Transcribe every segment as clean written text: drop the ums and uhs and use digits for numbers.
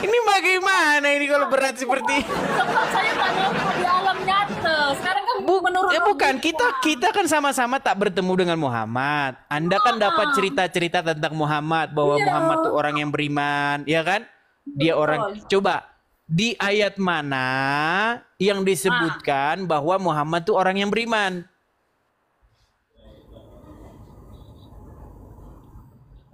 Ini bagaimana ini kalau berat seperti Tempat saya tanya di alam nyata. Sekarang kan menurut bukan kita kan sama-sama tak bertemu dengan Muhammad. Anda kan dapat cerita-cerita tentang Muhammad bahwa Muhammad tuh orang yang beriman, ya kan? Dia orang. Coba di ayat mana yang disebutkan bahwa Muhammad tuh orang yang beriman?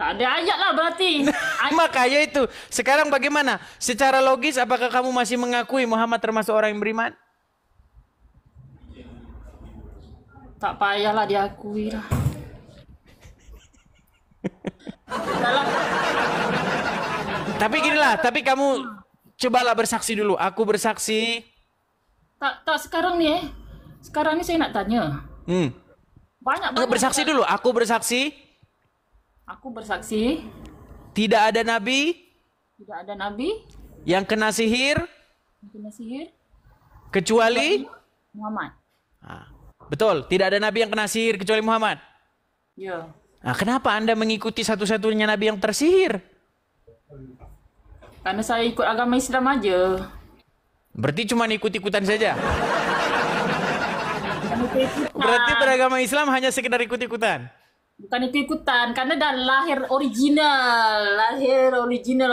tak ada ayat lah berarti. Makanya itu. Sekarang bagaimana? Secara logis apakah kamu masih mengakui Muhammad termasuk orang yang beriman? Tak payahlah diakui lah. Tapi ginilah, tapi kamu cobalah bersaksi dulu. Aku bersaksi. Tak sekarang nih Sekarang ni saya nak tanya. Banyak Bersaksi dulu. Aku bersaksi. Aku bersaksi. Tidak ada nabi. Tidak ada nabi. Yang kena sihir. Yang kena sihir. Kecuali. Muhammad. Betul. Tidak ada nabi yang kena sihir kecuali Muhammad. Ya. Nah, kenapa Anda mengikuti satu-satunya nabi yang tersihir? Karena saya ikut agama Islam aja. Berarti cuma ikut-ikutan saja. Berarti beragama Islam hanya sekedar ikut-ikutan. Bukan ikut-ikutan, karena dah lahir original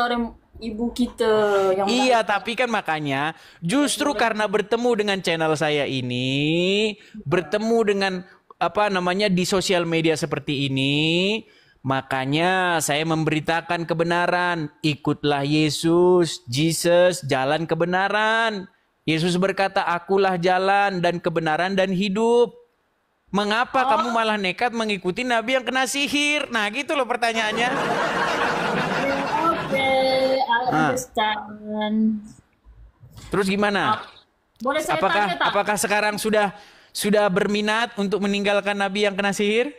orang ibu kita yang iya, tapi kan makanya justru karena bertemu dengan channel saya ini, bertemu dengan apa namanya di sosial media seperti ini, makanya saya memberitakan kebenaran. Ikutlah Yesus, Jesus, jalan kebenaran. Yesus berkata, akulah jalan dan kebenaran dan hidup. Mengapa kamu malah nekat mengikuti nabi yang kena sihir? Nah, gitu loh pertanyaannya. Oke, I understand. Terus gimana? Boleh saya tanya tak? Apakah sekarang sudah berminat untuk meninggalkan nabi yang kena sihir?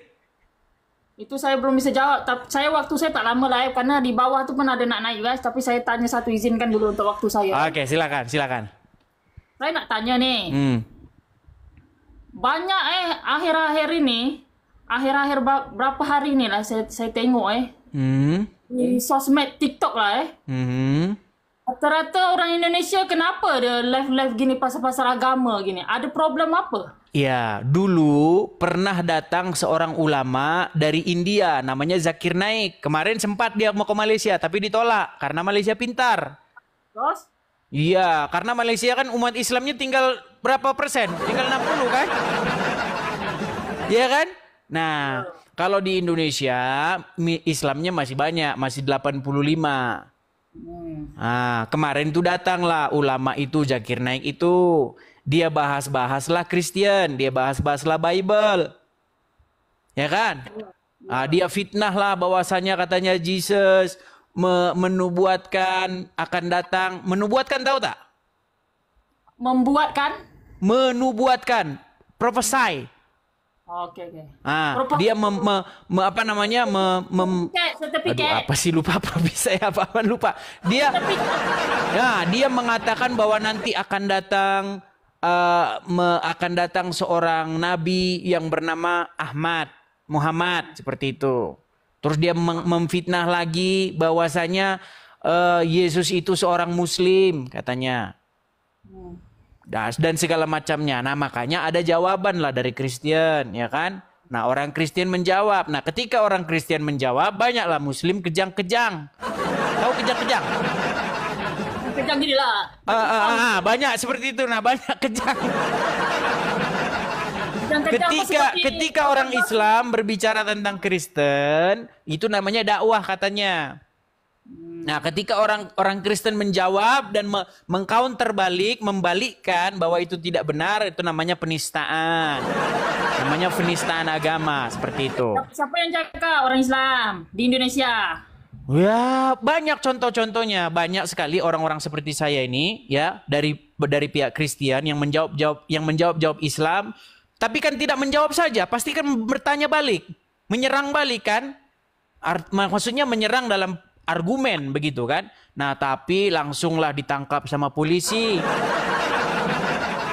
Itu saya belum bisa jawab. Saya tak lama live karena di bawah tuh pun ada nak naik guys. Tapi saya tanya satu, izinkan dulu untuk waktu saya. Oke, silakan. Saya nak tanya nih. Banyak akhir-akhir berapa hari ini lah saya tengok di sosmed TikTok lah rata-rata orang Indonesia kenapa dia live gini pasal-pasal agama gini, ada problem apa? Ya, dulu pernah datang seorang ulama dari India namanya Zakir Naik. Kemarin sempat dia mau ke Malaysia tapi ditolak karena Malaysia pintar. Terus? Iya, karena Malaysia kan umat Islamnya tinggal berapa persen? Tinggal 60 kan? Iya kan? Nah, kalau di Indonesia Islamnya masih banyak, masih 85. Nah, kemarin tuh datanglah ulama itu, Zakir Naik itu. Dia bahas-bahaslah Kristen, dia bahas-bahaslah Bible. Ya kan? Dia fitnah lah bahwasanya katanya Jesus menubuatkan akan datang. Menubuatkan tahu tak? Membuatkan? Menubuatkan, prophesy. Oke. Dia apa namanya? Sertifikat. Apa sih lupa prophesy apa lupa. Dia mengatakan bahwa nanti akan datang seorang nabi yang bernama Muhammad seperti itu. Terus dia memfitnah lagi bahwasanya Yesus itu seorang Muslim katanya. Dan segala macamnya. Nah, makanya ada jawaban lah dari Kristen, ya kan? Nah, orang Kristen menjawab. Nah, ketika orang Kristen menjawab, banyaklah Muslim kejang-kejang. Tahu kejang-kejang? Kejang gini lah. Banyak seperti itu. Nah, banyak kejang. Ketika orang Islam berbicara tentang Kristen, itu namanya dakwah katanya. Nah, ketika orang Kristen menjawab dan mengcounter balik, membalikkan bahwa itu tidak benar, itu namanya penistaan. Namanya penistaan agama, seperti itu. Siapa yang jaga orang Islam di Indonesia? Ya, banyak contoh-contohnya. Banyak sekali orang-orang seperti saya ini, ya, dari pihak Kristen yang menjawab Islam. Tapi kan tidak menjawab saja, pasti kan bertanya balik, menyerang balik kan? Maksudnya menyerang dalam argumen begitu kan? Nah, tapi langsunglah ditangkap sama polisi.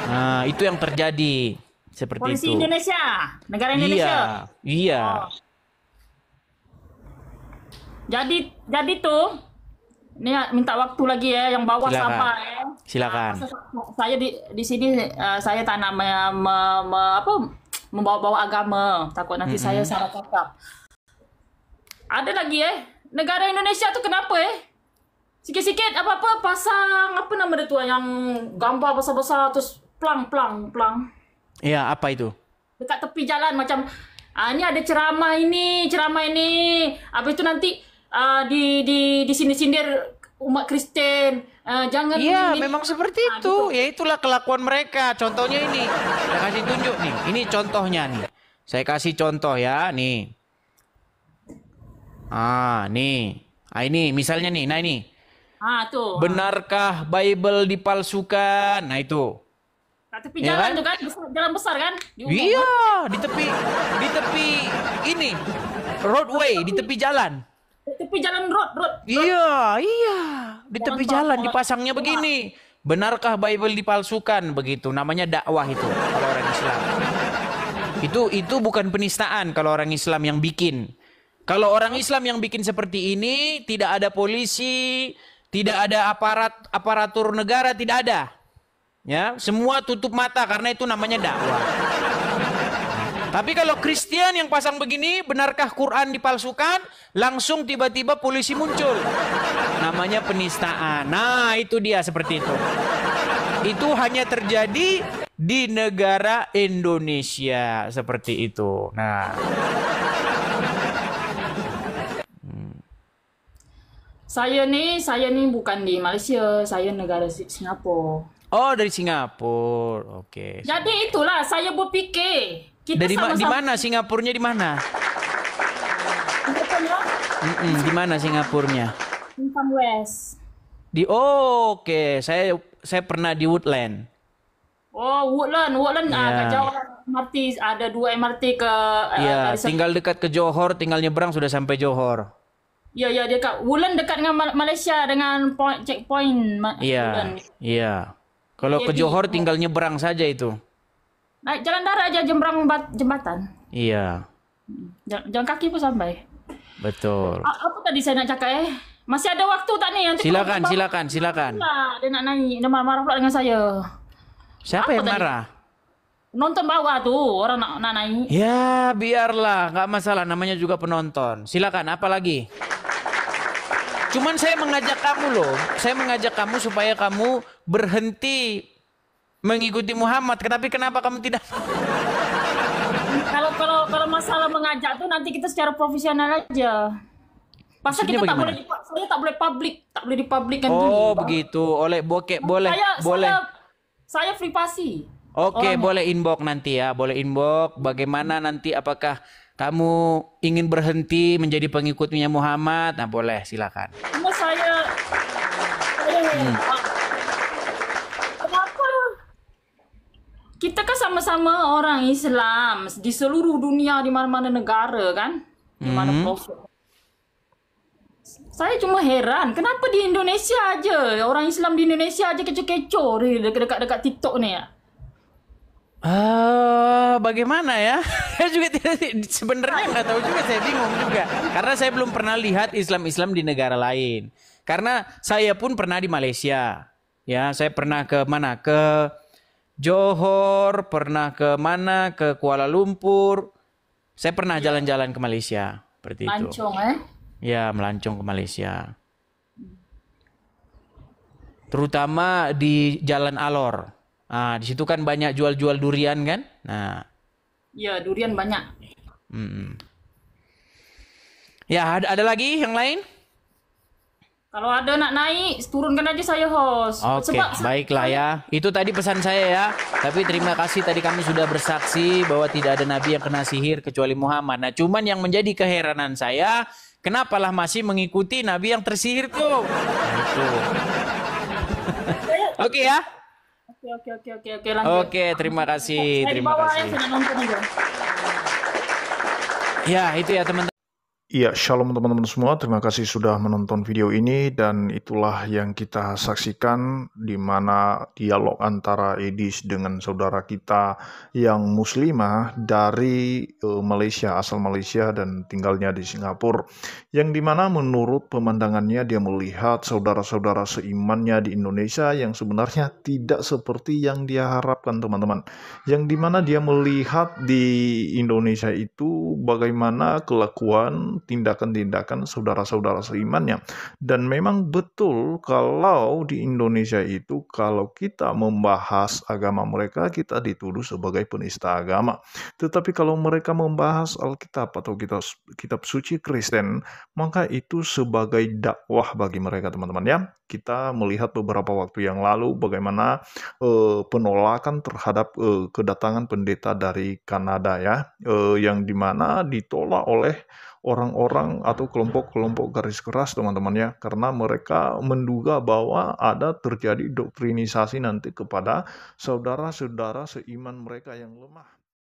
Nah, itu yang terjadi seperti polisi itu. Polisi Indonesia, negara Indonesia. Iya. Jadi tuh, ini minta waktu lagi ya, yang bawa Silakan. sampah ya. Silakan. Saya di sini saya tak nak membawa-bawa agama, takut nanti saya salah cakap. Ada lagi negara Indonesia tuh kenapa sikit-sikit apa-apa pasang apa nama dia tuh yang gambar besar-besar terus plang. Iya, apa itu? Dekat tepi jalan macam ini ada ceramah ini. Habis itu nanti di sini-sindir umat Kristen. Jangan Iya, ini. memang seperti itu. Ya itulah kelakuan mereka. Contohnya ini. Saya kasih tunjuk nih. Ini contohnya nih. Saya kasih contoh ya, nih. Nih. Ini misalnya nih. Nah, ini. Tuh. Benarkah Bible dipalsukan? Nah, itu. Tepi Ya jalan kan? tuh kan, jalan besar kan? Di umum. Iya, di tepi ini. Roadway, di tepi jalan. Tepi jalan road. Iya. Di tepi jalan dipasangnya Iya. begini. Benarkah Bible dipalsukan? Begitu. Namanya dakwah itu kalau orang Islam. Itu bukan penistaan kalau orang Islam yang bikin. Kalau orang Islam yang bikin seperti ini, tidak ada polisi, tidak ada aparatur negara, tidak ada. Ya, semua tutup mata karena itu namanya dakwah. Tapi kalau Kristen yang pasang begini, benarkah Quran dipalsukan? Langsung tiba-tiba polisi muncul. Namanya penistaan. Nah, itu dia seperti itu. Itu hanya terjadi di negara Indonesia seperti itu. Nah, Saya nih bukan di Malaysia, saya negara Singapura. oh dari Singapura. Oke. Jadi itulah saya berfikir kita Dari di sama-sama mana Singapurnya di mana? Di mana Singapurnya? Singapura West. Oke, saya pernah di Woodland. Oh, Woodland Iya. agak jauh MRT, ada 2 MRT ke Iya, dari tinggal dekat ke Johor, tinggal nyebrang sudah sampai Johor. Ya dekat Woodland dekat dengan Malaysia dengan checkpoint Iya, Woodland. iya. Kalau ke Jadi- Johor tinggal nyebrang saja itu. Naik jalan darat aja jembatan. Iya, Jalan kaki pun sampai. betul. Apa tadi saya nak cakap Masih ada waktu tak nih? Nanti Silakan, kalau- silakan. Dia nak naik, dia marah-marah pula dengan saya. Siapa Apa yang tadi? marah? Nonton bawah tuh, orang nak naik. Ya, biarlah, nggak masalah. Namanya juga penonton. Silakan, apa lagi? Cuman saya mengajak kamu loh. Saya mengajak kamu supaya kamu berhenti mengikuti Muhammad. Tapi kenapa kamu tidak? Kalau masalah mengajak tuh nanti kita secara profesional aja. Pasal Maksudnya kita bagaimana? saya tak boleh publik, tak boleh dipublikkan dulu. Oh, begitu. Oleh bokeh boleh, boleh. Saya privasi. Oke, Orangnya. boleh inbox nanti ya. Boleh inbox. Bagaimana nanti apakah kamu ingin berhenti menjadi pengikutnya Muhammad? Nah, boleh, silakan. Cuma saya kenapa? Kita kan sama-sama orang Islam di seluruh dunia, di mana-mana negara kan, di mana pelosok. Saya cuma heran, kenapa di Indonesia aja orang Islam di Indonesia aja kecoh-kecoh dekat-dekat TikTok ni ya? Bagaimana ya? Saya juga tidak sebenarnya nggak tahu juga, saya bingung juga. Karena saya belum pernah lihat Islam-Islam di negara lain. Karena saya pun pernah di Malaysia. Ya, saya pernah ke mana? Ke Johor, pernah ke mana? Ke Kuala Lumpur. Saya pernah jalan-jalan ke Malaysia, seperti itu. Lancong Ya, melancong ke Malaysia. Terutama di Jalan Alor. Nah, di situ kan banyak jual-jual durian kan? Nah, Ya, durian banyak. ya ada lagi yang lain? Kalau ada nak naik, turunkan aja saya host. Oke, baiklah ya. Itu tadi pesan saya ya. Tapi terima kasih tadi kami sudah bersaksi bahwa tidak ada nabi yang kena sihir kecuali Muhammad. Nah, cuman yang menjadi keheranan saya, kenapalah masih mengikuti nabi yang tersihir tuh? Nah, itu. Oke ya. Oke, lanjut. Oke, terima kasih. Saya di Terima bawah kasih. saya nak nonton aja. Ya, itu ya teman-teman. Iya, shalom teman-teman semua. Terima kasih sudah menonton video ini dan itulah yang kita saksikan di mana dialog antara Edis dengan saudara kita yang muslimah dari Malaysia, asal Malaysia dan tinggalnya di Singapura. Yang dimana menurut pemandangannya dia melihat saudara-saudara seimannya di Indonesia yang sebenarnya tidak seperti yang dia harapkan teman-teman. Yang dimana dia melihat di Indonesia itu bagaimana kelakuan tindakan-tindakan saudara-saudara seimannya. Dan memang betul kalau di Indonesia itu kalau kita membahas agama mereka, kita dituduh sebagai penista agama. Tetapi kalau mereka membahas Alkitab atau kitab suci Kristen, maka itu sebagai dakwah bagi mereka teman-teman ya. Kita melihat beberapa waktu yang lalu bagaimana penolakan terhadap kedatangan pendeta dari Kanada ya, yang dimana ditolak oleh orang-orang atau kelompok-kelompok garis keras teman-teman ya, karena mereka menduga bahwa ada terjadi doktrinisasi nanti kepada saudara-saudara seiman mereka yang lemah.